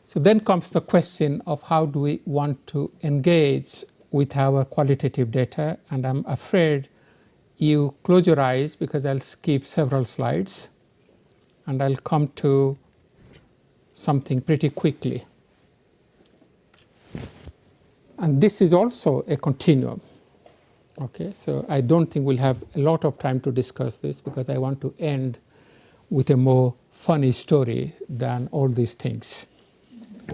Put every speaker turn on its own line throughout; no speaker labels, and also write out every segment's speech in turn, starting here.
So then comes the question of how do we want to engage with our qualitative data, and I'm afraid you close your eyes because I'll skip several slides and I'll come to something pretty quickly. And this is also a continuum. Okay, so I don't think we'll have a lot of time to discuss this because I want to end with a more funny story than all these things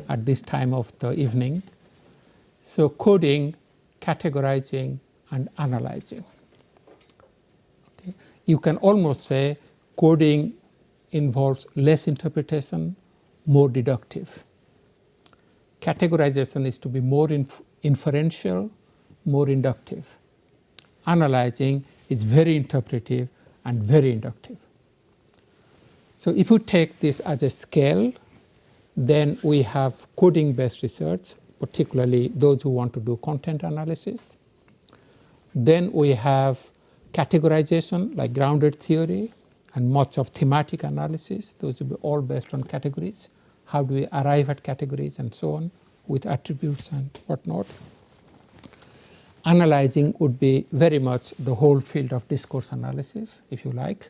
at this time of the evening. So coding, categorizing, and analyzing. Okay. You can almost say coding involves less interpretation, more deductive. Categorization is to be more inferential, more inductive. Analyzing is very interpretive and very inductive. So if you take this as a scale, then we have coding-based research, particularly those who want to do content analysis. Then we have categorization, like grounded theory, and much of thematic analysis. Those will be all based on categories. How do we arrive at categories and so on, with attributes and whatnot. Analyzing would be very much the whole field of discourse analysis, if you like.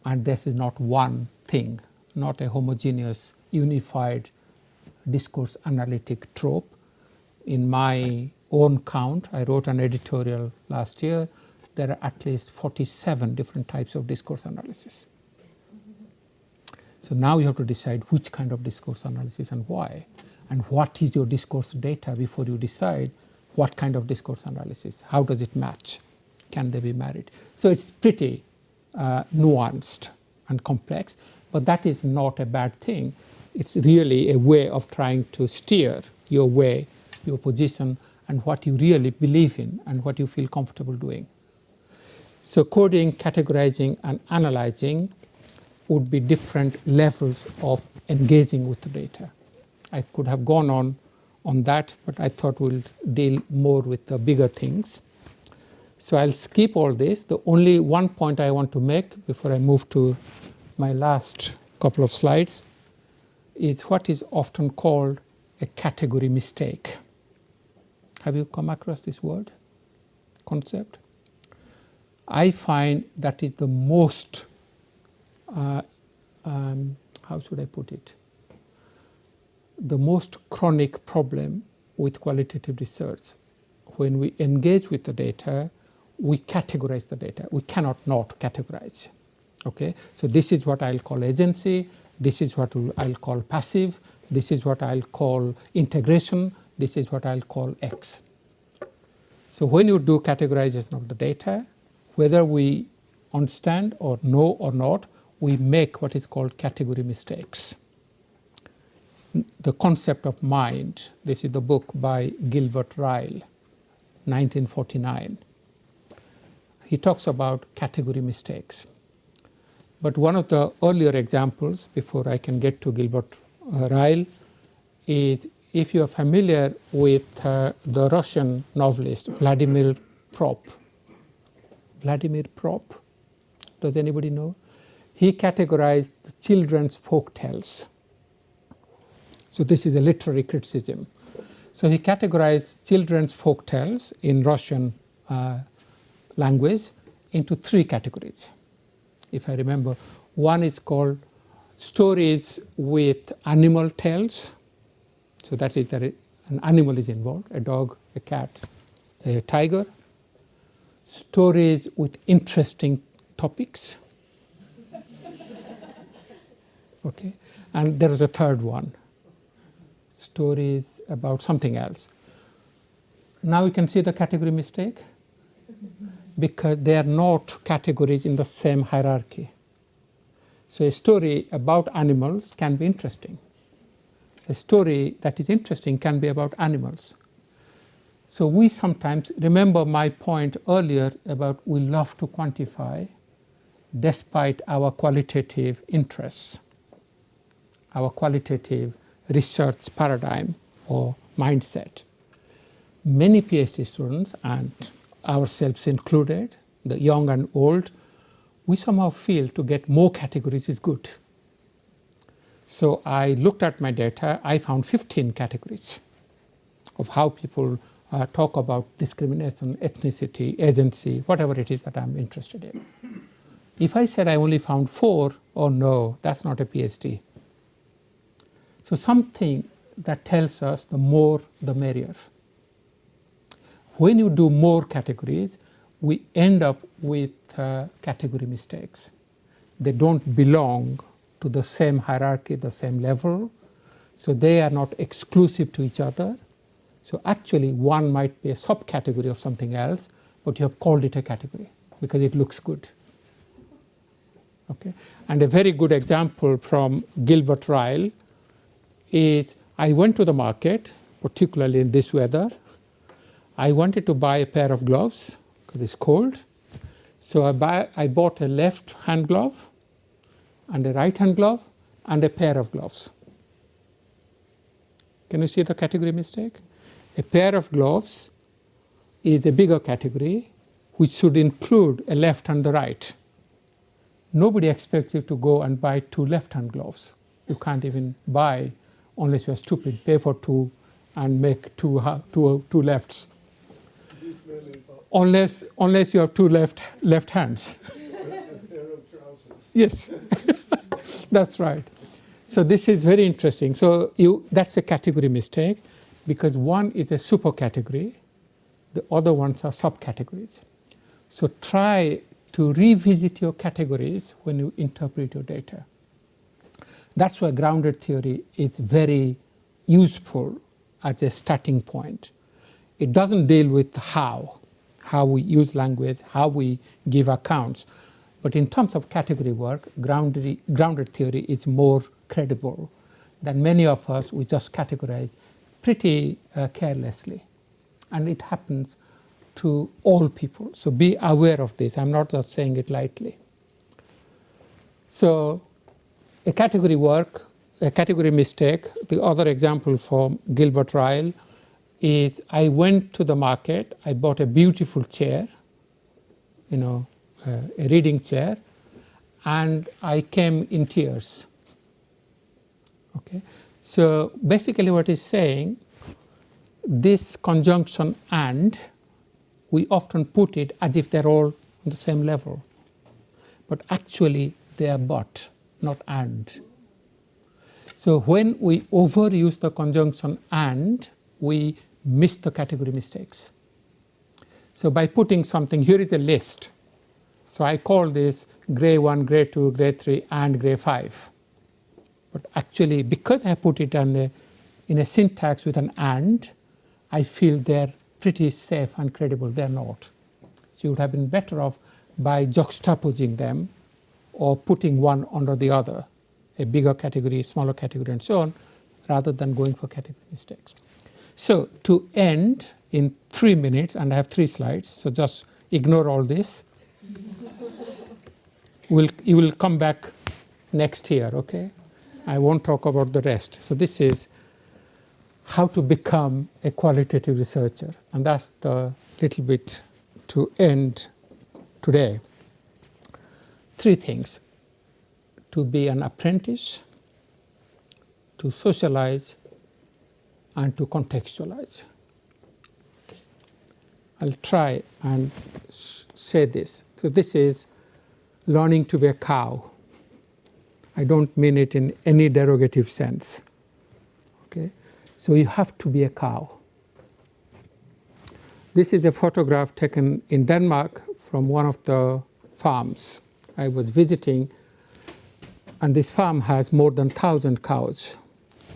And this is not one thing, not a homogeneous, unified discourse analytic trope. In my own count, I wrote an editorial last year, there are at least 47 different types of discourse analysis. So now you have to decide which kind of discourse analysis and why, and what is your discourse data before you decide what kind of discourse analysis, how does it match, can they be married. So it's pretty nuanced and complex, but that is not a bad thing. It's really a way of trying to steer your way, your position, and what you really believe in and what you feel comfortable doing. So coding, categorizing, and analyzing would be different levels of engaging with the data. I could have gone on that, but I thought we'll deal more with the bigger things. So I'll skip all this. The only one point I want to make before I move to my last couple of slides is what is often called a category mistake. Have you come across this word, concept? I find that is the most, how should I put it? The most chronic problem with qualitative research. When we engage with the data, we categorize the data. We cannot not categorize. Okay? So this is what I'll call agency. This is what I'll call passive. This is what I'll call integration. This is what I'll call X. So when you do categorization of the data, whether we understand or know or not, we make what is called category mistakes. The concept of mind, this is the book by Gilbert Ryle, 1949. He talks about category mistakes. But one of the earlier examples, before I can get to Gilbert Ryle, is if you are familiar with the Russian novelist Vladimir Prop. Vladimir Prop, does anybody know? He categorized children's folk tales. So this is a literary criticism. So he categorized children's folk tales in Russian language into three categories, if I remember. One is called stories with animal tales. So that is that an animal is involved, a dog, a cat, a tiger. Stories with interesting topics. Okay, and there was a third one. Stories about something else. Now you can see the category mistake because they are not categories in the same hierarchy. So a story about animals can be interesting. A story that is interesting can be about animals. So we sometimes, remember my point earlier about we love to quantify despite our qualitative interests, our qualitative research paradigm or mindset. Many PhD students, and ourselves included, the young and old, we somehow feel to get more categories is good. So I looked at my data. I found 15 categories of how people talk about discrimination, ethnicity, agency, whatever it is that I'm interested in. If I said I only found 4, oh no, that's not a PhD. So something that tells us the more the merrier. When you do more categories, we end up with category mistakes. They don't belong to the same hierarchy, the same level, so they are not exclusive to each other. So actually one might be a subcategory of something else, but you have called it a category because it looks good. Okay? And a very good example from Gilbert Ryle is I went to the market, particularly in this weather. I wanted to buy a pair of gloves because it's cold. So I bought a left hand glove and a right hand glove and a pair of gloves. Can you see the category mistake? A pair of gloves is a bigger category which should include a left and the right. Nobody expects you to go and buy 2 left hand gloves. You can't even buy, unless you're stupid, pay for 2 and make two lefts. Unless you have 2 left hands. Yes, that's right. So this is very interesting. So that's a category mistake because one is a super category, the other ones are subcategories. So try to revisit your categories when you interpret your data. That's why grounded theory is very useful as a starting point. It doesn't deal with how we use language, how we give accounts. But in terms of category work, grounded theory is more credible than many of us. We just categorize pretty carelessly. And it happens to all people. So be aware of this. I'm not just saying it lightly. So a category mistake, the other example from Gilbert Ryle is I went to the market, I bought a beautiful chair, a reading chair, and I came in tears. Okay, so basically what he's saying, this conjunction and, we often put it as if they're all on the same level. But actually they are but, not and. So when we overuse the conjunction and, we miss the category mistakes. So by putting something, here is a list. So I call this grade 1, grade 2, grade 3, and grade 5. But actually, because I put it in a syntax with an and, I feel they're pretty safe and credible. They're not. So you would have been better off by juxtaposing them or putting one under the other, a bigger category, smaller category, and so on, rather than going for category mistakes. So to end in 3 minutes, and I have 3 slides, so just ignore all this. You will come back next year, okay? I won't talk about the rest. So this is how to become a qualitative researcher. And that's the little bit to end today. 3 things: to be an apprentice, to socialize, and to contextualize. I'll try and say this. So this is learning to be a cow. I don't mean it in any derogative sense. Okay? So you have to be a cow. This is a photograph taken in Denmark from one of the farms I was visiting, and this farm has more than 1,000 cows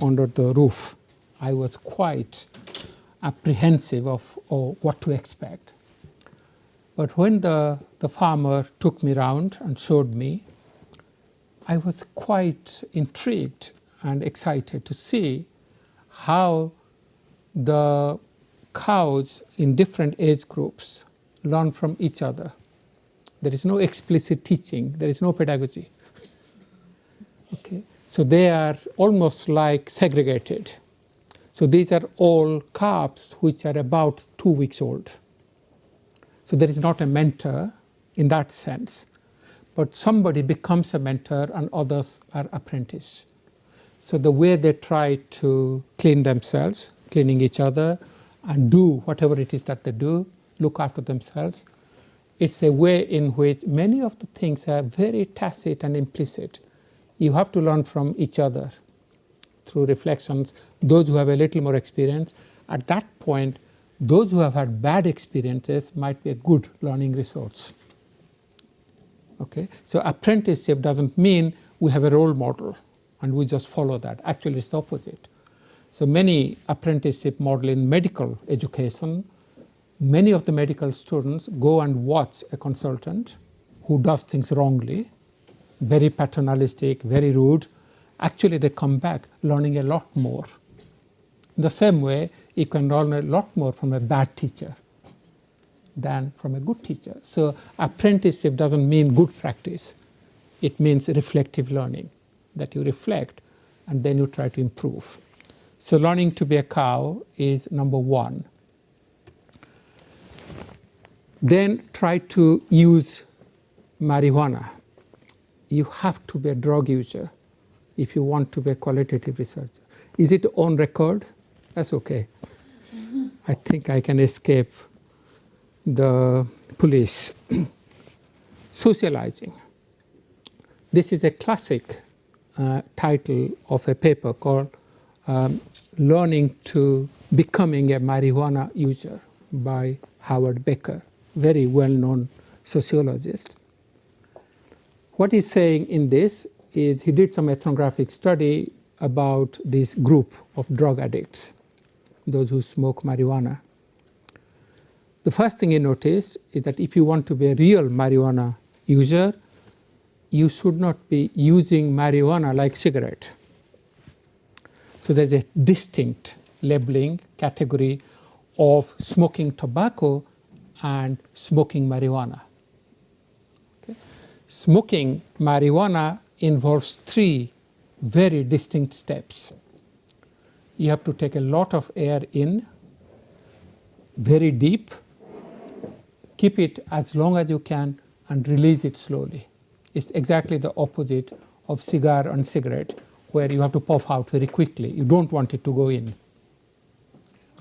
under the roof. I was quite apprehensive of what to expect. But when the farmer took me around and showed me, I was quite intrigued and excited to see how the cows in different age groups learn from each other. There is no explicit teaching, there is no pedagogy. Okay? So they are almost like segregated. So these are all calves which are about 2 weeks old. So there is not a mentor in that sense. But somebody becomes a mentor and others are apprentices. So the way they try to clean themselves, cleaning each other, and do whatever it is that they do, look after themselves, it's a way in which many of the things are very tacit and implicit. You have to learn from each other through reflections. Those who have a little more experience, at that point, those who have had bad experiences might be a good learning resource. Okay? So apprenticeship doesn't mean we have a role model and we just follow that. Actually, it's the opposite. So many apprenticeship model in medical education, many of the medical students go and watch a consultant who does things wrongly, very paternalistic, very rude. Actually, they come back learning a lot more. In the same way, you can learn a lot more from a bad teacher than from a good teacher. So apprenticeship doesn't mean good practice. It means reflective learning, that you reflect and then you try to improve. So learning to be a cow is number one. Then try to use marijuana. You have to be a drug user if you want to be a qualitative researcher. Is it on record? That's okay. I think I can escape the police. Socializing. This is a classic title of a paper called Learning to Becoming a Marijuana User by Howard Becker, very well-known sociologist. What he's saying in this is he did some ethnographic study about this group of drug addicts, those who smoke marijuana. The first thing he noticed is that if you want to be a real marijuana user, you should not be using marijuana like cigarette. So there's a distinct labeling category of smoking tobacco and smoking marijuana. Okay. Smoking marijuana involves three very distinct steps. You have to take a lot of air in, very deep, keep it as long as you can, and release it slowly. It's exactly the opposite of cigar and cigarette, where you have to puff out very quickly. You don't want it to go in.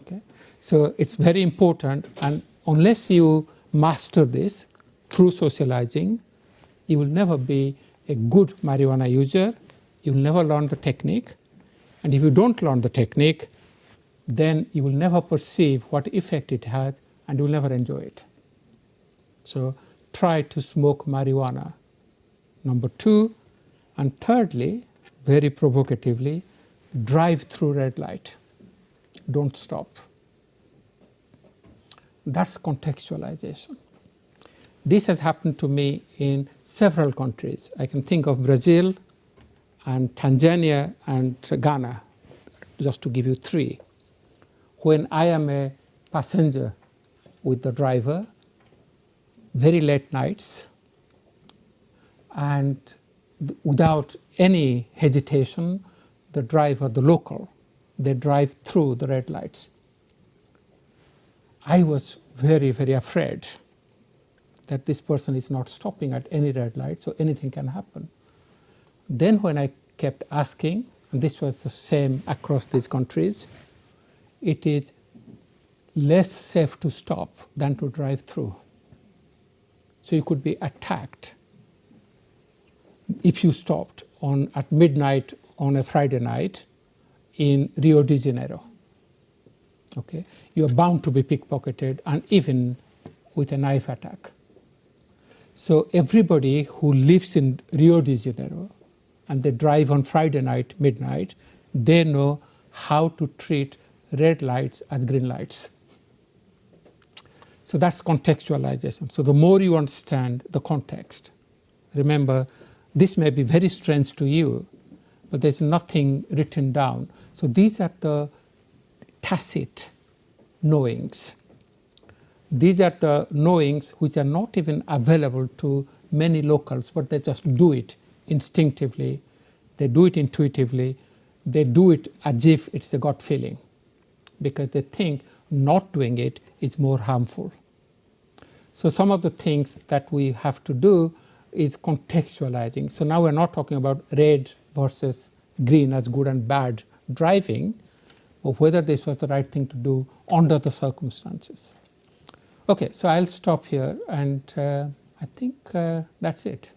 Okay? So it's very important, and unless you master this through socializing, you will never be a good marijuana user. You'll never learn the technique. And if you don't learn the technique, then you will never perceive what effect it has, and you will never enjoy it. So try to smoke marijuana. Number two, and thirdly, very provocatively, drive through red light. Don't stop. That's contextualization. This has happened to me in several countries. I can think of Brazil and Tanzania and Ghana, just to give you three. When I am a passenger with the driver, very late nights, and without any hesitation, the driver, the local, they drive through the red lights. I was very, very afraid that this person is not stopping at any red light, so anything can happen. Then when I kept asking, and this was the same across these countries, it is less safe to stop than to drive through. So you could be attacked if you stopped at midnight on a Friday night in Rio de Janeiro. Okay? You are bound to be pickpocketed, and even with a knife attack. So everybody who lives in Rio de Janeiro and they drive on Friday night, midnight, they know how to treat red lights as green lights. So that's contextualization. So the more you understand the context, remember, this may be very strange to you, but there's nothing written down. So these are the tacit knowings. These are the knowings which are not even available to many locals, but they just do it instinctively. They do it intuitively. They do it as if it's a gut feeling, because they think not doing it is more harmful. So some of the things that we have to do is contextualizing. So now we're not talking about red versus green as good and bad driving, or whether this was the right thing to do under the circumstances. Okay, so I'll stop here, and I think that's it.